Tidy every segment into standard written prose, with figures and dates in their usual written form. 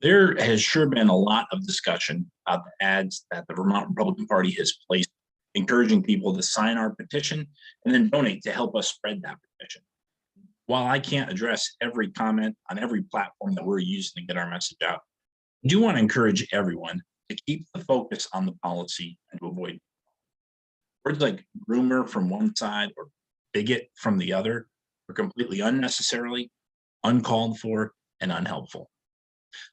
There has sure been a lot of discussion about the ads that the Vermont Republican Party has placed, encouraging people to sign our petition and then donate to help us spread that petition. While I can't address every comment on every platform that we're using to get our message out, I do want to encourage everyone to keep the focus on the policy and to avoid words like groomer from one side or bigot from the other are completely unnecessarily, uncalled for, and unhelpful.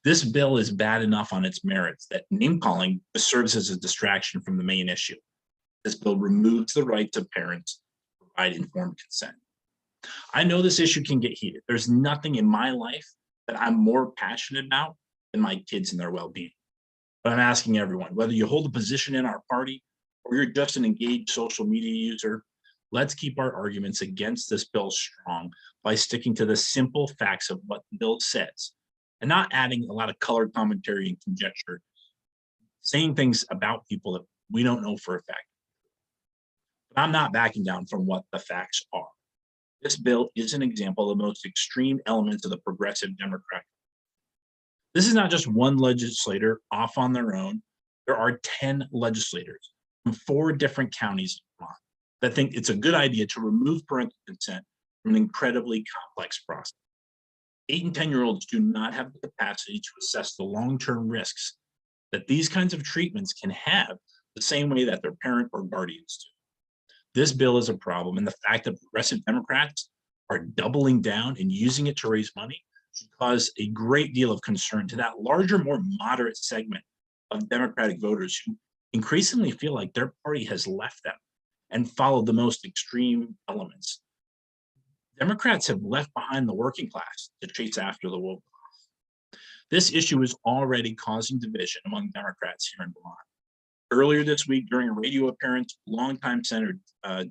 This bill is bad enough on its merits that name calling serves as a distraction from the main issue. This bill removes the rights of parents to provide informed consent. I know this issue can get heated. There's nothing in my life that I'm more passionate about than my kids and their well-being. But I'm asking everyone, whether you hold a position in our party or you're just an engaged social media user, let's keep our arguments against this bill strong by sticking to the simple facts of what the bill says and not adding a lot of colored commentary and conjecture, saying things about people that we don't know for a fact. But I'm not backing down from what the facts are. This bill is an example of the most extreme elements of the progressive Democratic. This is not just one legislator off on their own. There are 10 legislators from 4 different counties in Vermont that think it's a good idea to remove parental consent from an incredibly complex process. 8 and 10-year-olds do not have the capacity to assess the long-term risks that these kinds of treatments can have the same way that their parent or guardians do. This bill is a problem, and the fact that progressive Democrats are doubling down and using it to raise money should cause a great deal of concern to that larger, more moderate segment of Democratic voters who increasingly feel like their party has left them and followed the most extreme elements. Democrats have left behind the working class to chase after the woke. This issue is already causing division among Democrats here in Vermont. Earlier this week, during a radio appearance, longtime Senator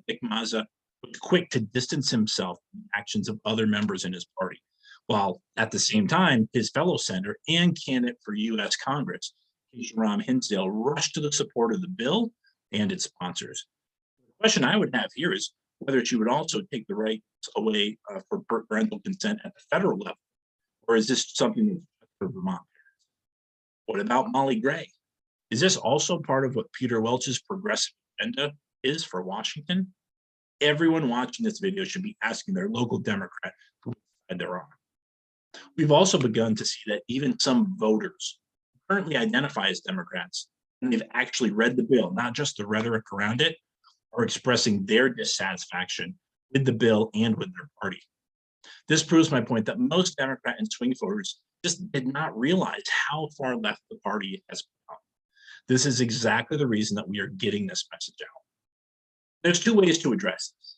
Dick Mazza was quick to distance himself from the actions of other members in his party, while at the same time, his fellow senator and candidate for U.S. Congress, Ram Hinsdale, rushed to the support of the bill and its sponsors. The question I would have here is whether she would also take the rights away for parental consent at the federal level, or is this something that's for Vermont parents? What about Molly Gray? Is this also part of what Peter Welch's progressive agenda is for Washington? Everyone watching this video should be asking their local Democrat who side they're on. We've also begun to see that even some voters who currently identify as Democrats, and they've actually read the bill, not just the rhetoric around it, are expressing their dissatisfaction with the bill and with their party. This proves my point that most Democrat and swing voters just did not realize how far left the party has become. This is exactly the reason that we are getting this message out. There's 2 ways to address this.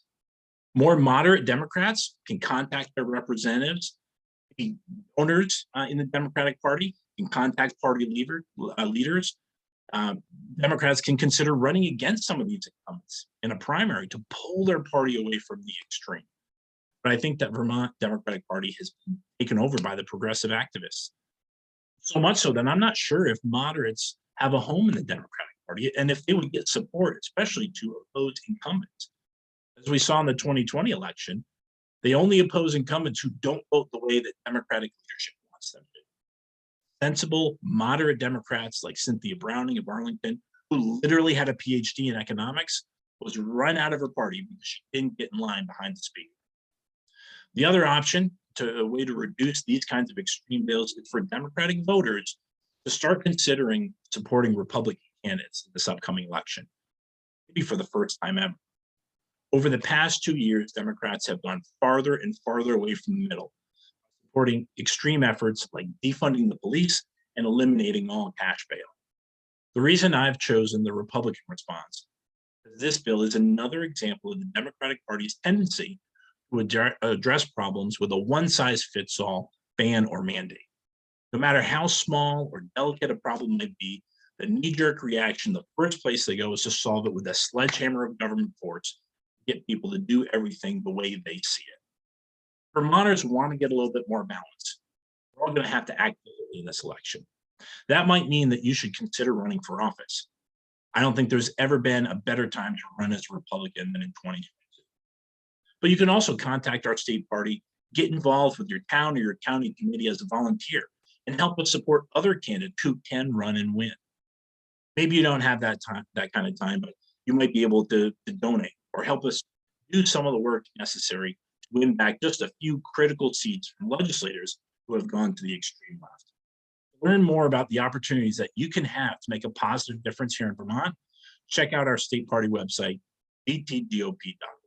More moderate Democrats can contact their representatives, donors in the Democratic Party, can contact party leaders. Democrats can consider running against some of these incumbents in a primary to pull their party away from the extreme. But I think that Vermont Democratic Party has been taken over by the progressive activists. So much so that I'm not sure if moderates have a home in the Democratic Party and if they would get support, especially to oppose incumbents. As we saw in the 2020 election, they only oppose incumbents who don't vote the way that Democratic leadership wants them to. Sensible, moderate Democrats like Cynthia Browning of Arlington, who literally had a PhD in economics, was run out of her party because she didn't get in line behind the speaker. The other option, a way to reduce these kinds of extreme bills, is for Democratic voters to start considering supporting Republican candidates in this upcoming election, maybe for the first time ever. Over the past 2 years, Democrats have gone farther and farther away from the middle, supporting extreme efforts like defunding the police and eliminating all cash bail. The reason I've chosen the Republican response is this bill is another example of the Democratic Party's tendency to address problems with a one-size-fits-all ban or mandate. No matter how small or delicate a problem might be, the knee-jerk reaction, the first place they go is to solve it with a sledgehammer of government force to get people to do everything the way they see it. Vermonters want to get a little bit more balance. We're all going to have to act in this election. That might mean that you should consider running for office. I don't think there's ever been a better time to run as a Republican than in 2022. But you can also contact our state party, get involved with your town or your county committee as a volunteer. and help us support other candidates who can run and win. Maybe you don't have that time, that kind of time, but you might be able to donate or help us do some of the work necessary to win back just a few critical seats from legislators who have gone to the extreme left. To learn more about the opportunities that you can have to make a positive difference here in Vermont, check out our state party website, atgop.org.